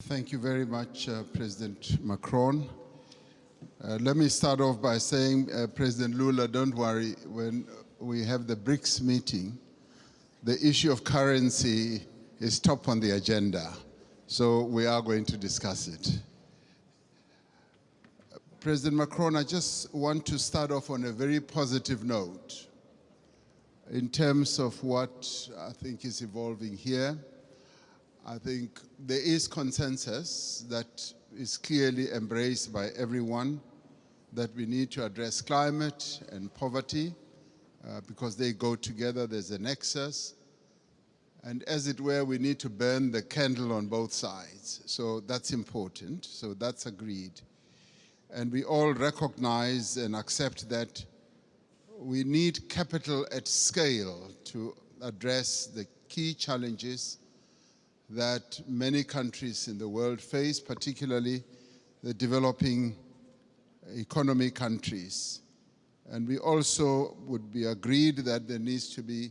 Thank you very much, President Macron. Let me start off by saying, President Lula, don't worry, when we have the BRICS meeting, the issue of currency is top on the agenda, so we are going to discuss it. President Macron, I just want to start off on a very positive note in terms of what I think is evolving here. I think there is consensus that is clearly embraced by everyone that we need to address climate and poverty because they go together, there's a nexus. And as it were, we need to burn the candle on both sides. So that's important, so that's agreed. And we all recognize and accept that we need capital at scale to address the key challenges that many countries in the world face, particularly the developing economy countries. And we also would be agreed that there needs to be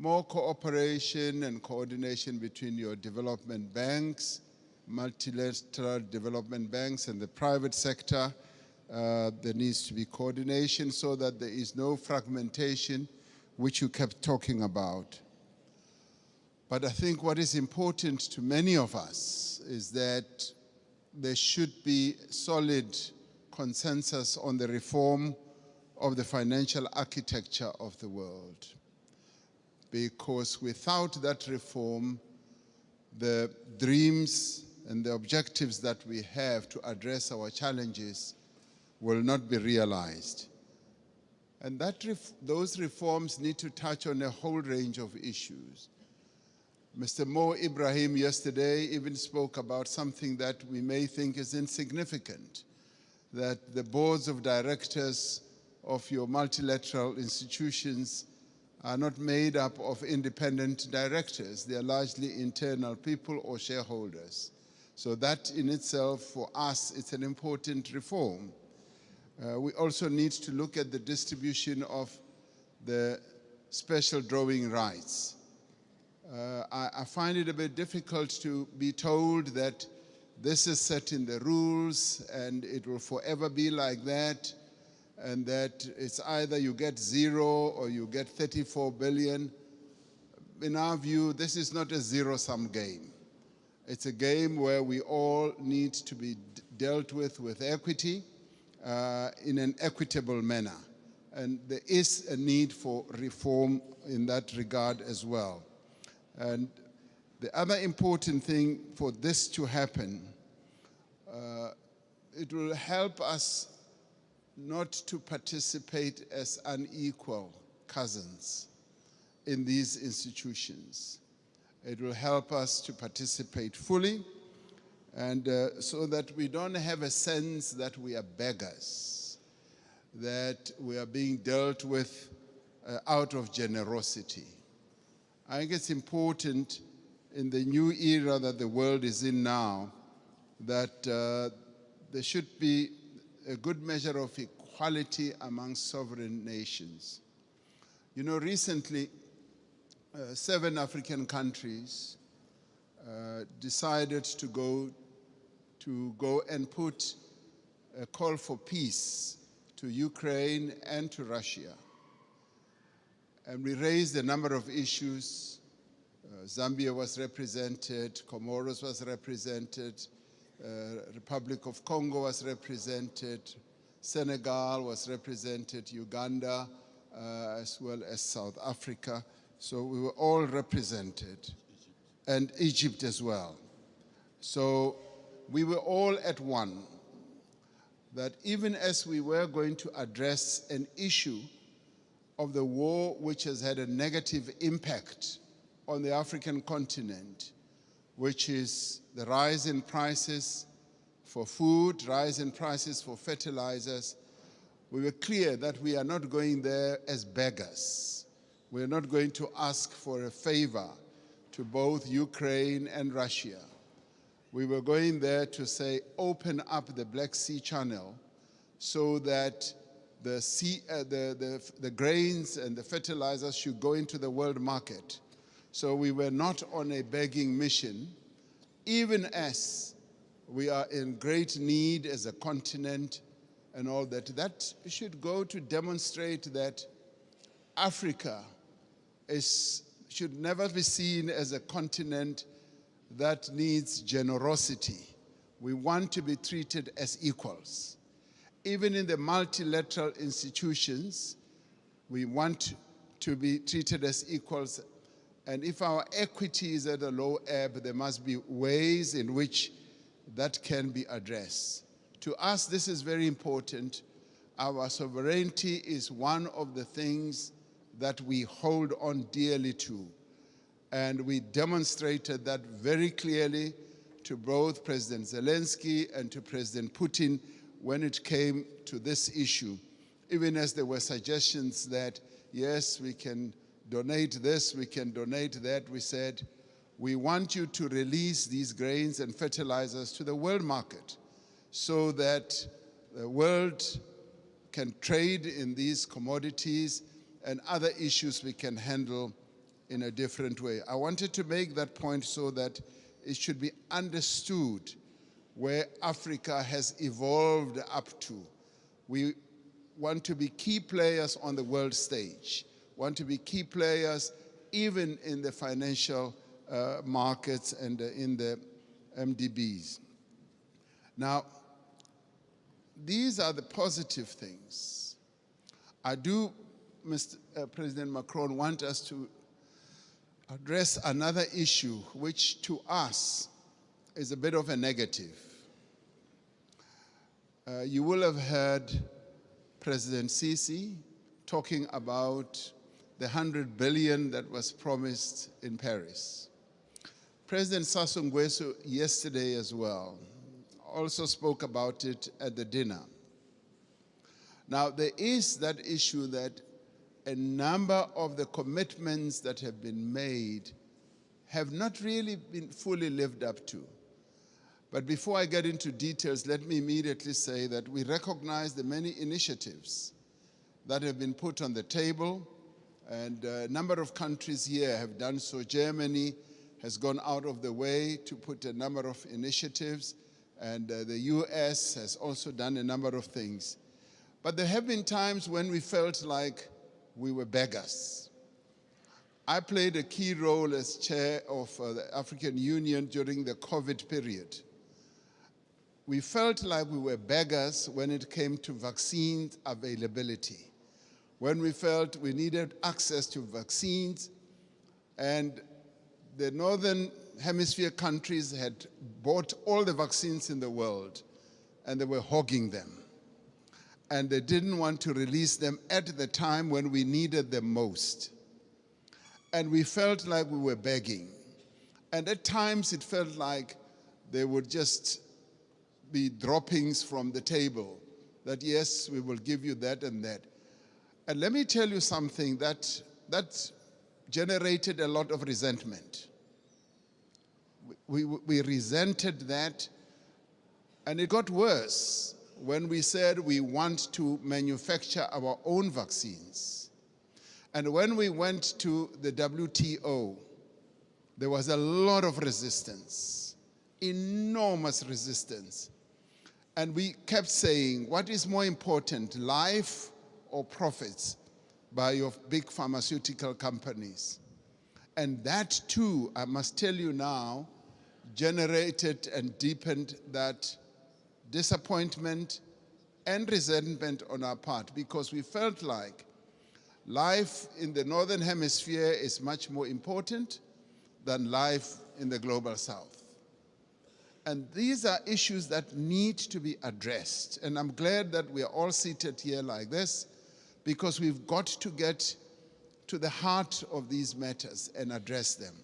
more cooperation and coordination between your development banks, multilateral development banks, and the private sector. There needs to be coordination so that there is no fragmentation, which you kept talking about. But I think what is important to many of us is that there should be solid consensus on the reform of the financial architecture of the world. Because without that reform, the dreams and the objectives that we have to address our challenges will not be realized. And those reforms need to touch on a whole range of issues. Mr. Mo Ibrahim yesterday even spoke about something that we may think is insignificant, that the boards of directors of your multilateral institutions are not made up of independent directors. They are largely internal people or shareholders. So that in itself, for us, it's an important reform. We also need to look at the distribution of the special drawing rights. I find it a bit difficult to be told that this is set in the rules and it will forever be like that, and that it's either you get 0 or you get 34 billion. In our view, this is not a zero-sum game. It's a game where we all need to be dealt with equity in an equitable manner. And there is a need for reform in that regard as well. And the other important thing for this to happen, it will help us not to participate as unequal cousins in these institutions. It will help us to participate fully, and so that we don't have a sense that we are beggars, that we are being dealt with out of generosity. I think it's important in the new era that the world is in now that there should be a good measure of equality among sovereign nations. You know, recently, 7 African countries decided to go and put a call for peace to Ukraine and to Russia. And we raised a number of issues. Zambia was represented, Comoros was represented, Republic of Congo was represented, Senegal was represented, Uganda, as well as South Africa. So we were all represented, and Egypt as well. So we were all at one, that even as we were going to address an issue of the war which has had a negative impact on the African continent, which is the rise in prices for food, rise in prices for fertilizers, we were clear that we are not going there as beggars. We are not going to ask for a favor to both Ukraine and Russia. We were going there to say, open up the Black Sea Channel so that the grains and the fertilizers should go into the world market. So we were not on a begging mission, even as we are in great need as a continent and all that, that should go to demonstrate that Africa should never be seen as a continent that needs generosity. We want to be treated as equals. Even in the multilateral institutions, we want to be treated as equals. And if our equity is at a low ebb, there must be ways in which that can be addressed. To us, this is very important. Our sovereignty is one of the things that we hold on dearly to. And we demonstrated that very clearly to both President Zelensky and to President Putin when it came to this issue. Even as there were suggestions that, yes, we can donate this, we can donate that, we said, we want you to release these grains and fertilizers to the world market so that the world can trade in these commodities and other issues we can handle in a different way. I wanted to make that point so that it should be understood where Africa has evolved up to. We want to be key players on the world stage, want to be key players even in the financial markets and in the MDBs. Now, these are the positive things. I do, Mr. President Macron, want us to address another issue which to us is a bit of a negative. You will have heard President Sisi talking about the 100 billion that was promised in Paris. President Sassou Nguesso yesterday as well also spoke about it at the dinner. Now, there is that issue that a number of the commitments that have been made have not really been fully lived up to. But before I get into details, let me immediately say that we recognize the many initiatives that have been put on the table, and a number of countries here have done so. Germany has gone out of the way to put a number of initiatives, and the US has also done a number of things. But there have been times when we felt like we were beggars. I played a key role as chair of the African Union during the COVID period. We felt like we were beggars when it came to vaccine availability, when we felt we needed access to vaccines, and the Northern Hemisphere countries had bought all the vaccines in the world, and they were hogging them. And they didn't want to release them at the time when we needed them most. And we felt like we were begging. And at times it felt like they would just be droppings from the table, that yes, we will give you that and that. And let me tell you something that generated a lot of resentment. We resented that, and it got worse when we said we want to manufacture our own vaccines. And when we went to the WTO, there was a lot of resistance, enormous resistance. And we kept saying, what is more important, life or profits by your big pharmaceutical companies? And that too, I must tell you now, generated and deepened that disappointment and resentment on our part, because we felt like life in the Northern Hemisphere is much more important than life in the global South. And these are issues that need to be addressed. And I'm glad that we are all seated here like this, because we've got to get to the heart of these matters and address them.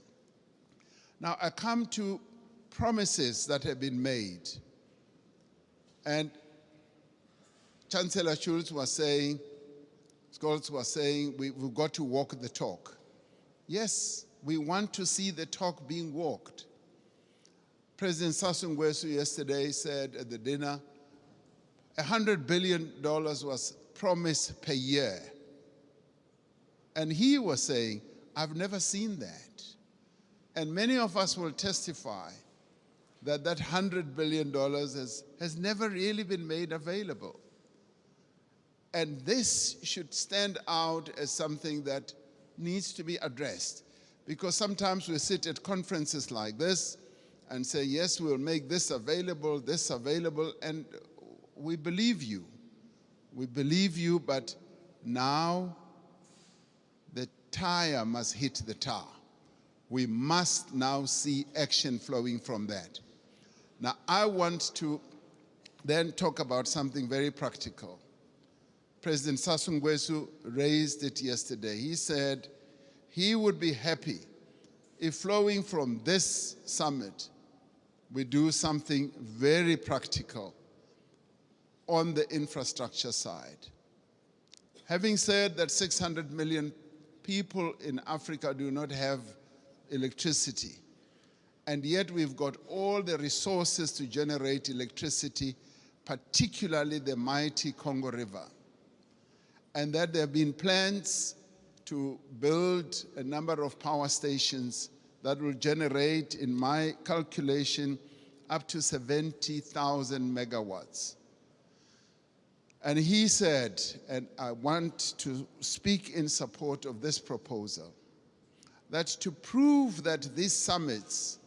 Now, I come to promises that have been made. And Chancellor Scholz was saying, we've got to walk the talk. Yes, we want to see the talk being walked. President Sassou Nguesso yesterday said at the dinner, $100 billion was promised per year. And he was saying, I've never seen that. And many of us will testify that that $100 billion has never really been made available. And this should stand out as something that needs to be addressed. Because sometimes we sit at conferences like this and say, yes, we'll make this available, and we believe you. We believe you, but now the tire must hit the tar. We must now see action flowing from that. Now, I want to then talk about something very practical. President Sassou Nguesso raised it yesterday. He said he would be happy if flowing from this summit, we do something very practical on the infrastructure side. Having said that 600 million people in Africa do not have electricity, and yet we've got all the resources to generate electricity, particularly the mighty Congo River, and that there have been plans to build a number of power stations that will generate, in my calculation, up to 70,000 megawatts. And he said, and I want to speak in support of this proposal, that to prove that these summits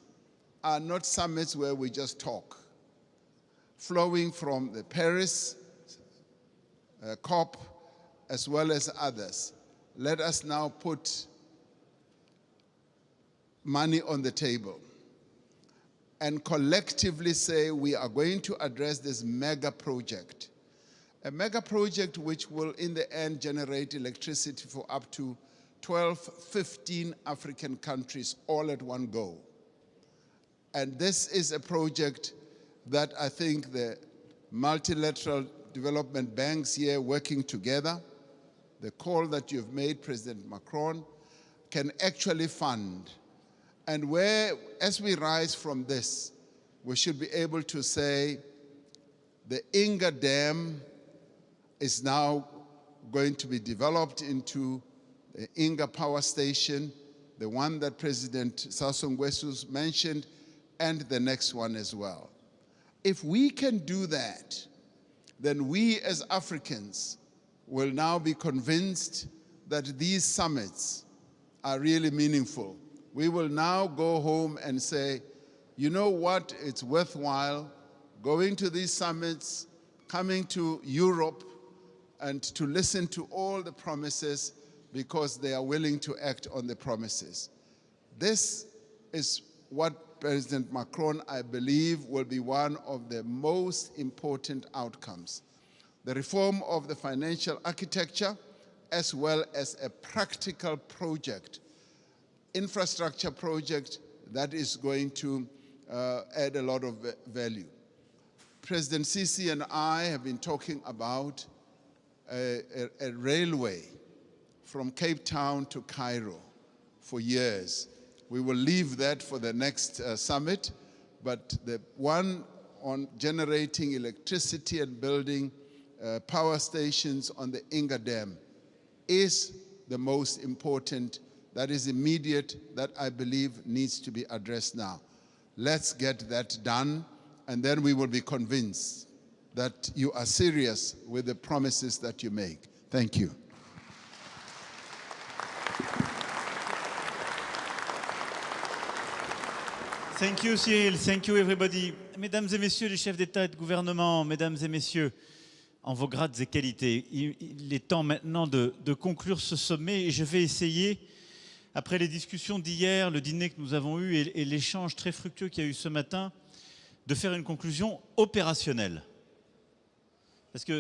are not summits where we just talk, flowing from the Paris COP as well as others, let us now put money on the table and collectively say we are going to address this mega project. A mega project which will in the end generate electricity for up to 12, 15 African countries all at one go. And this is a project that I think the multilateral development banks here working together, the call that you've made, President Macron, can actually fund. And where, as we rise from this, we should be able to say the Inga Dam is now going to be developed into the Inga Power Station, the one that President Sassou Nguesso mentioned, and the next one as well. If we can do that, then we as Africans will now be convinced that these summits are really meaningful. We will now go home and say, you know what, it's worthwhile going to these summits, coming to Europe, and to listen to all the promises because they are willing to act on the promises. This is what President Macron, I believe, will be one of the most important outcomes. The reform of the financial architecture, as well as a practical project, infrastructure project that is going to add a lot of value. President Sisi and I have been talking about a railway from Cape Town to Cairo for years. We will leave that for the next summit, but the one on generating electricity and building power stations on the Inga Dam is the most important, that is immediate, that I believe needs to be addressed now. Let's get that done, and then we will be convinced that you are serious with the promises that you make. Thank you. Thank you, Cyril. Thank you, everybody. Mesdames et messieurs les chefs d'État et de gouvernement, mesdames et messieurs, en vos grades et qualités, il est temps maintenant de conclure ce sommet et je vais essayer, après les discussions d'hier, le dîner que nous avons eu et l'échange très fructueux qu'il y a eu ce matin, de faire une conclusion opérationnelle. Parce que